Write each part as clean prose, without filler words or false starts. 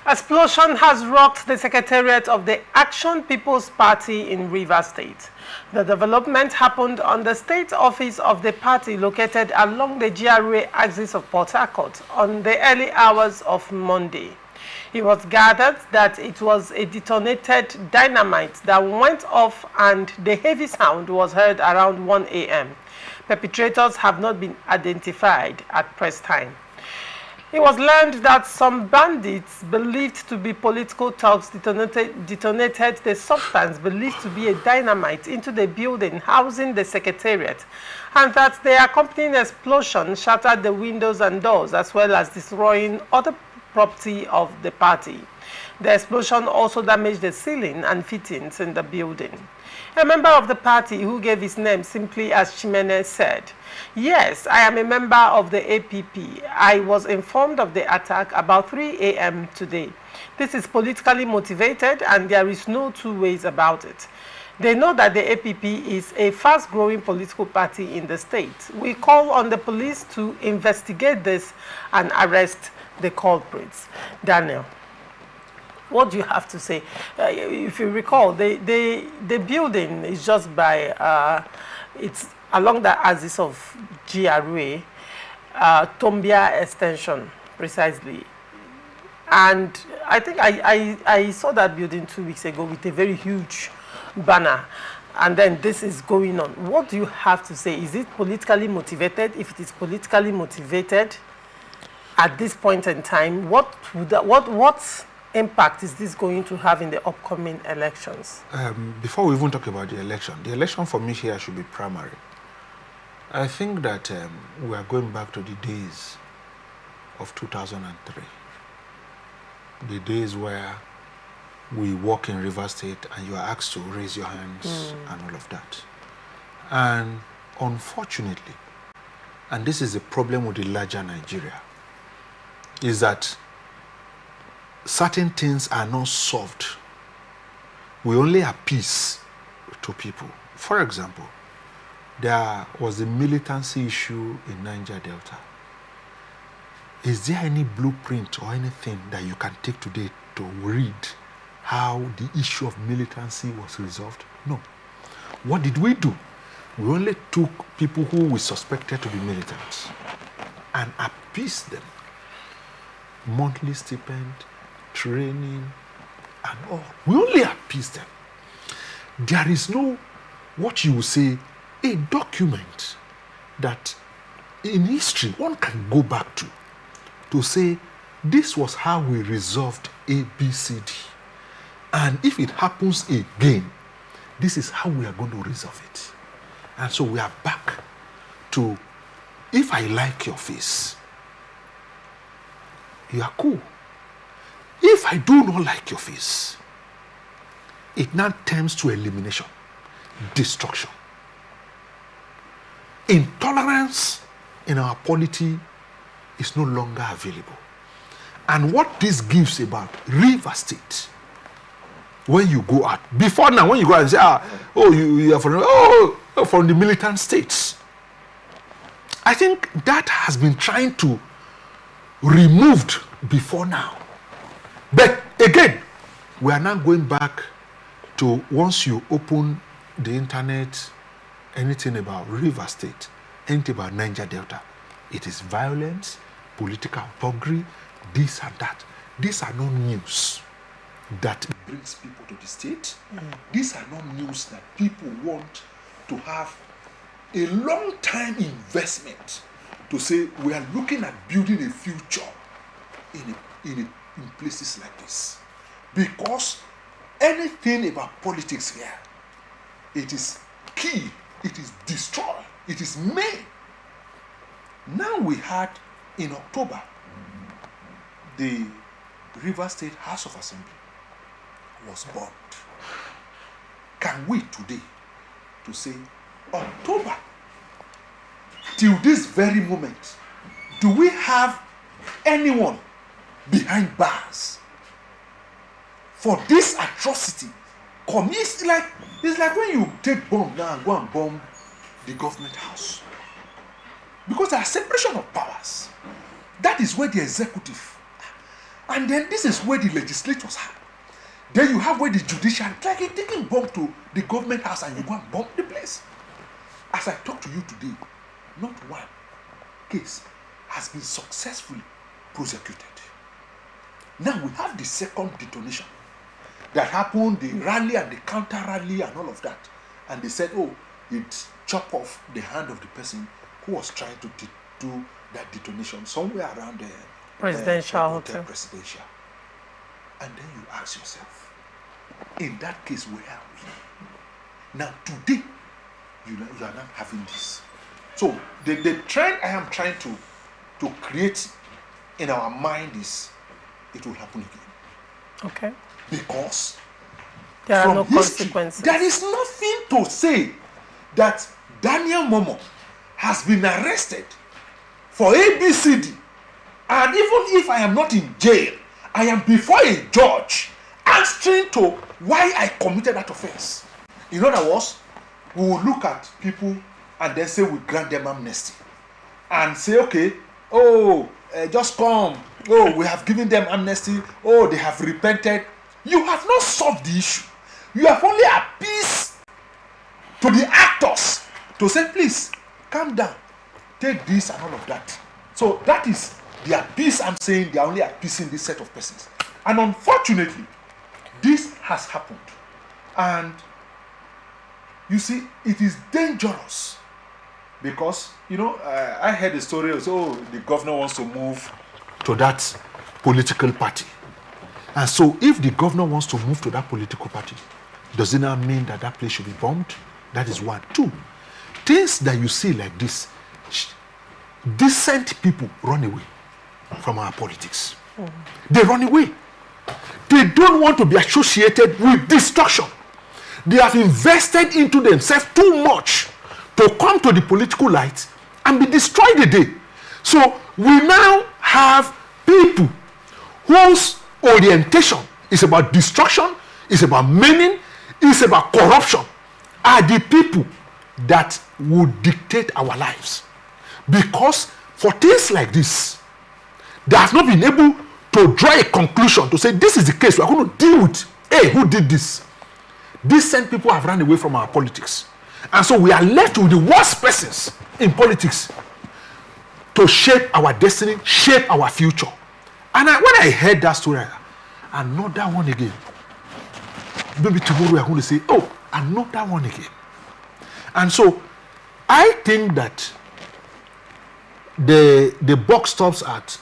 Explosion has rocked the Secretariat of the Action People's Party in Rivers State. The development happened on the state office of the party located along the GRA axis of Port Harcourt on the early hours of Monday. It was gathered that it was a detonated dynamite that went off and the heavy sound was heard around 1 a.m. Perpetrators have not been identified at press time. It was learned that some bandits believed to be political thugs detonated the substance believed to be a dynamite into the building housing the Secretariat, and that the accompanying explosion shattered the windows and doors as well as destroying other property of the party. The explosion also damaged the ceiling and fittings in the building. A member of the party who gave his name simply as Chimene said, "Yes, I am a member of the APP. I was informed of the attack about 3 a.m. today. This is politically motivated and there is no two ways about it. They know that the APP is a fast-growing political party in the state. We call on the police to investigate this and arrest the culprits." Daniel, what do you have to say? If you recall, the building is just by, it's along the axis of GRA, Tombia extension, precisely. And I think I saw that building 2 weeks ago with a very huge banner. And then this is going on. What do you have to say? Is it politically motivated? If it is politically motivated, at this point in time, what impact is this going to have in the upcoming elections? Before we even talk about the election for me here should be primary. I think that we are going back to the days of 2003. The days where we walk in Rivers State and you are asked to raise your hands and all of that. And unfortunately, and this is the problem with the larger Nigeria, is that certain things are not solved. We only appease to people. For example, there was a militancy issue in Niger Delta. Is there any blueprint or anything that you can take today to read how the issue of militancy was resolved? No. What did we do? We only took people who we suspected to be militants and appeased them. Monthly stipend, training, and all. We only appease them. There is no, what you would say, a document that in history one can go back to say, this was how we resolved A, B, C, D. And if it happens again, this is how we are going to resolve it. And so we are back to, if I like your face, you are cool. If I do not like your face, it now tends to elimination, destruction. Intolerance in our polity is no longer available. And what this gives about Rivers State, when you go out, before now, when you go out and say, you are from the militant states. I think that has been trying to removed before now. But again, we are now going back to, once you open the internet, anything about Rivers State, anything about Niger Delta, it is violence, political puggery, this and that. These are not news that brings people to the state. These are not news that people want to have a long-time investment to say we are looking at building a future in places like this. Because anything about politics here, it is key, it is destroyed, it is made. Now we had in October, the Rivers State House of Assembly was bombed. Can we today to say October till this very moment, do we have anyone behind bars for this atrocity? It's like when you take bomb now and go and bomb the government house, because there is separation of powers. That is where the executive And then this is where the legislators are. Then you have where the judiciary, like a taking bomb to the government house and you go and bomb the place. As I talk to you today, not one case has been successfully prosecuted. Now we have the second detonation that happened, the rally and the counter rally and all of that. And they said, oh, it chopped off the hand of the person who was trying to do that detonation somewhere around the presidential hotel. Presidential. And then you ask yourself, in that case, where are we? Now, today, you are not having this. So, the trend I am trying to create in our mind is, it will happen again. Okay. Because there are no history, consequences. there is nothing to say that Daniel Momo has been arrested for ABCD. And even if I am not in jail, I am before a judge answering to why I committed that offense. In other words, we will look at people and then say we grant them amnesty. And say, okay, just come. Oh, we have given them amnesty. Oh, they have repented. You have not solved the issue. You have only appeased to the actors to say, please, calm down. Take this and all of that. So that is the appease I'm saying. They are only appeasing this set of persons. And unfortunately, this has happened. And you see, it is dangerous. Because, I heard the story of, the governor wants to move to that political party. And so if the governor wants to move to that political party, does it not mean that that place should be bombed? That is one. Two, things that you see like this, decent people run away from our politics. They run away. They don't want to be associated with destruction. They have invested into themselves too much to come to the political light and be destroyed a day. So we now have people whose orientation is about destruction, is about maiming, is about corruption, are the people that would dictate our lives. Because for things like this, they have not been able to draw a conclusion to say this is the case, we are going to deal with, who did this? Decent people have run away from our politics. And so we are left with the worst persons in politics to shape our destiny, shape our future. And when I heard that story, another one again. Maybe tomorrow we are going to say, another one again. And so I think that the buck stops at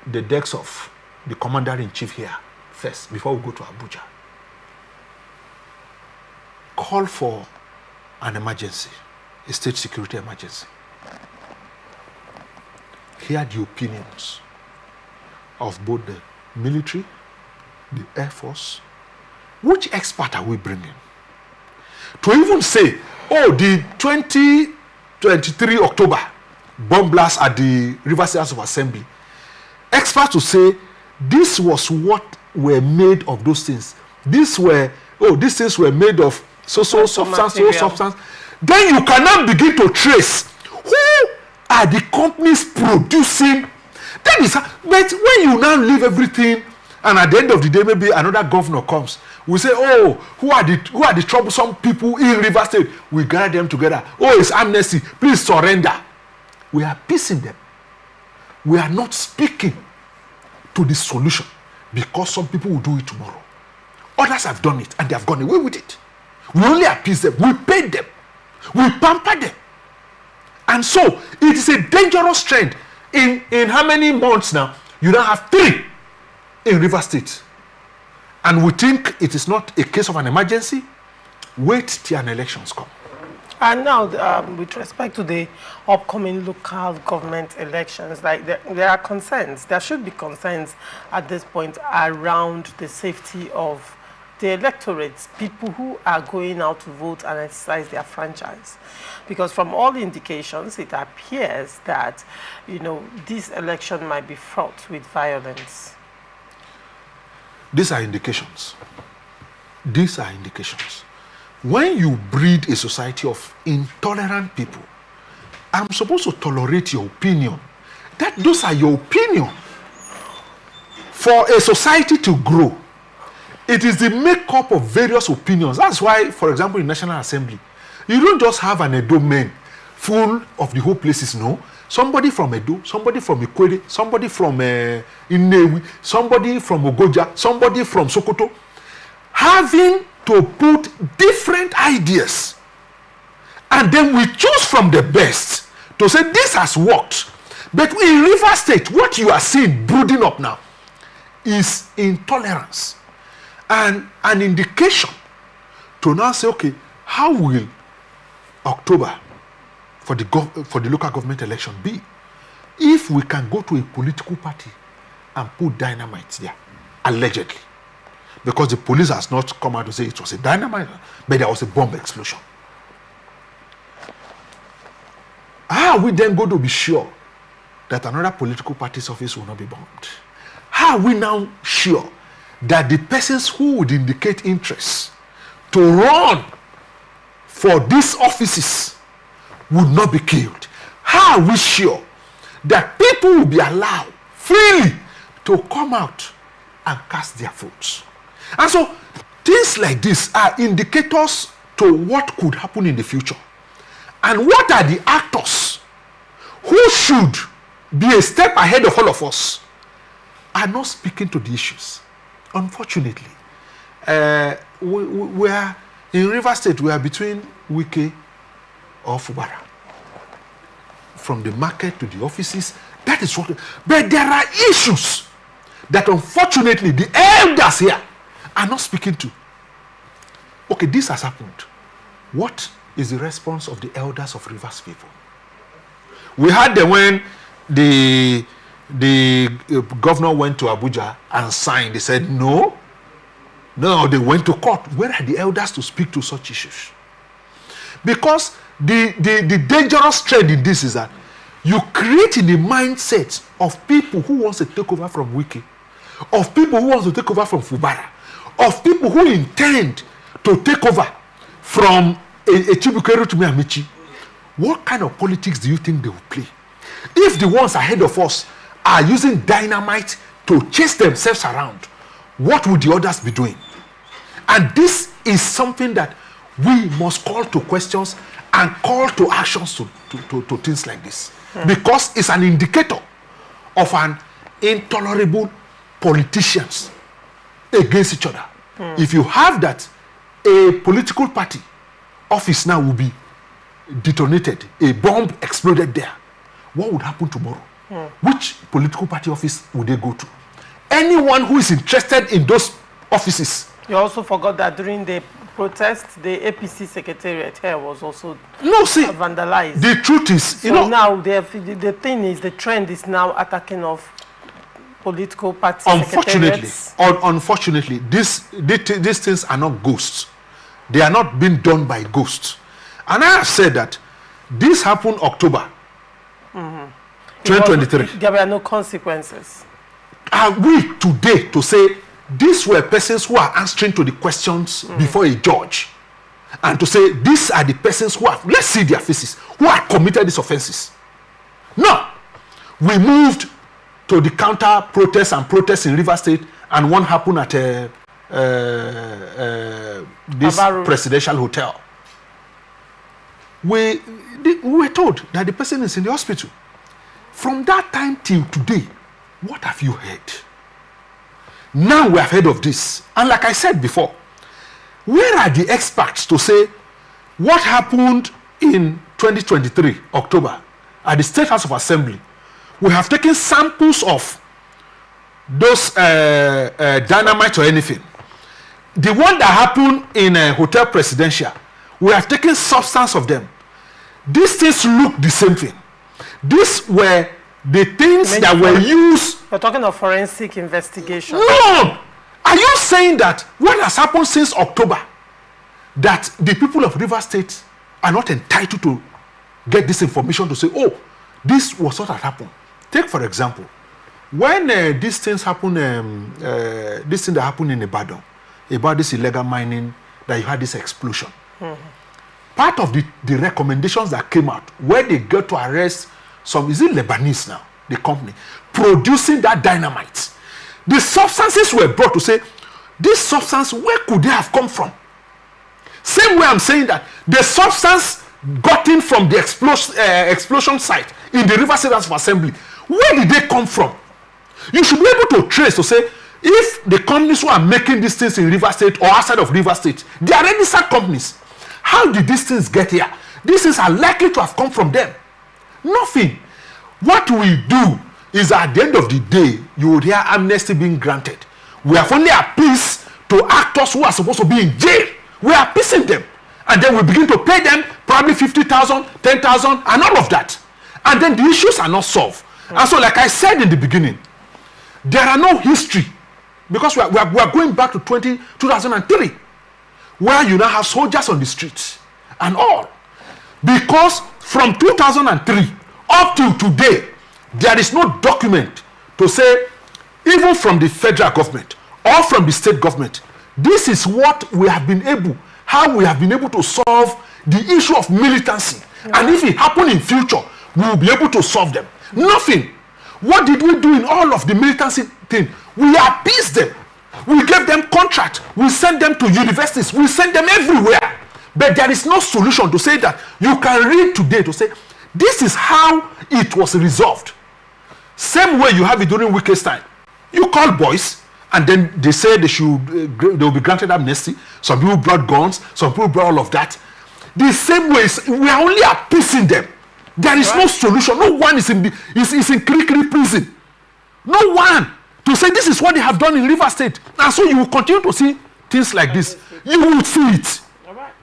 the decks of the commander-in-chief here first, before we go to Abuja. Call for an emergency, a state security emergency. Hear the opinions of both the military, the Air Force. Which expert are we bringing? To even say, the 2023 October bomb blast at the River State House of Assembly. Experts to say, this was what were made of those things. These things were made of so substance. Then you cannot begin to trace who are the companies producing. That is, but when you now leave everything, and at the end of the day, maybe another governor comes, we say, who are the troublesome people in River State? We gather them together. It's amnesty. Please surrender. We are piecing them. We are not speaking to the solution because some people will do it tomorrow. Others have done it and they have gone away with it. We only appease them. We pay them. We pamper them. And so it is a dangerous trend. In how many months now? You now have 3 in River State. And we think it is not a case of an emergency. Wait till an elections come. And now, with respect to the upcoming local government elections, like there are concerns. There should be concerns at this point around the safety of the electorates, people who are going out to vote and exercise their franchise. Because from all indications, it appears that, this election might be fraught with violence. These are indications. These are indications. When you breed a society of intolerant people, I'm supposed to tolerate your opinion. Those are your opinion. For a society to grow, it is the makeup of various opinions. That's why, for example, in National Assembly, you don't just have an Edo man full of the whole places, no. Somebody from Edo, somebody from Ikwere, somebody from Inewi, somebody from Ogoja, somebody from Sokoto, having to put different ideas. And then we choose from the best to say this has worked. But in River State, what you are seeing brooding up now is intolerance and an indication to now say, okay, how will October for the local government election be if we can go to a political party and put dynamite there, allegedly, because the police has not come out to say it was a dynamite, but there was a bomb explosion. How are we then going to be sure that another political party's office will not be bombed? How are we now sure that the persons who would indicate interest to run for these offices would not be killed? How are we sure that people will be allowed freely to come out and cast their votes? And so things like this are indicators to what could happen in the future. And what are the actors who should be a step ahead of all of us are not speaking to the issues. Unfortunately, we are in River State, we are between Wike or Fubara. From the market to the offices, that is what. But there are issues that unfortunately the elders here are not speaking to. Okay, this has happened. What is the response of the elders of Rivers people? We had them when the governor went to Abuja and signed. They said no. No, they went to court. Where are the elders to speak to such issues? Because the dangerous trend in this is that you create in the mindset of people who wants to take over from Wiki, of people who wants to take over from Fubara, of people who intend to take over from a Chibukeru to Amici. What kind of politics do you think they will play? If the ones ahead of us are using dynamite to chase themselves around, what would the others be doing? And this is something that we must call to questions and call to actions to things like this. Because it's an indicator of an intolerable politicians against each other. If you have that, a political party office now will be detonated, a bomb exploded there, what would happen tomorrow? Which political party office would they go to? Anyone who is interested in those offices. You also forgot that during the protest, the APC Secretariat here was also vandalized. The truth is, so now the thing is, the trend is now attacking of political party secretariats. Unfortunately, these things are not ghosts. They are not being done by ghosts. And I have said that this happened October 2023. There were no consequences. Are we today to say these were persons who are answering to the questions before a judge, and to say these are the persons who have, let's see their faces, who have committed these offenses? No. We moved to the counter protests and protests in River State, and one happened at this presidential hotel. We were told that the person is in the hospital. From that time till today, what have you heard? Now we have heard of this. And like I said before, where are the experts to say what happened in 2023, October, at the State House of Assembly? We have taken samples of those dynamite or anything. The one that happened in Hotel Presidential, we have taken substance of them. These things look the same thing. These were the things that were used. You're talking of forensic investigation. No! Are you saying that what has happened since October, that the people of River State are not entitled to get this information to say, oh, this was what had happened? Take, for example, when these things happen, this thing that happened in Ibadan, about this illegal mining, that you had this explosion. Part of the recommendations that came out, where they got to arrest some, is it Lebanese now, the company, producing that dynamite. The substances were brought to say, this substance, where could they have come from? Same way I'm saying that the substance gotten from the explosion site in the River State House of Assembly, where did they come from? You should be able to trace to say, if the companies who are making these things in River State or outside of River State, they are registered companies. How did these things get here? These things are likely to have come from them. Nothing. What we do is at the end of the day, you would hear amnesty being granted. We have only appeased to actors who are supposed to be in jail. We are appeasing them. And then we begin to pay them probably 50,000, 10,000, and all of that. And then the issues are not solved. And so, like I said in the beginning, there are no history. Because we are going back to 2003, where you now have soldiers on the streets and all. Because from 2003 up till today, there is no document to say, even from the federal government or from the state government, this is what we have been able, how we have been able to solve the issue of militancy. Yeah. And if it happen in future, we will be able to solve them. Nothing. What did we do in all of the militancy thing? We appeased them. We gave them contract. We sent them to universities. We sent them everywhere. But there is no solution to say that you can read today to say, this is how it was resolved. Same way you have it during Wike's time. You call boys, and then they say they will be granted amnesty. Some people brought guns. Some people brought all of that. The same way, we are only appeasing them. There is no solution. No one is in Kirikiri prison. No one to say this is what they have done in River State. And so you will continue to see things like this. You will see it. All right.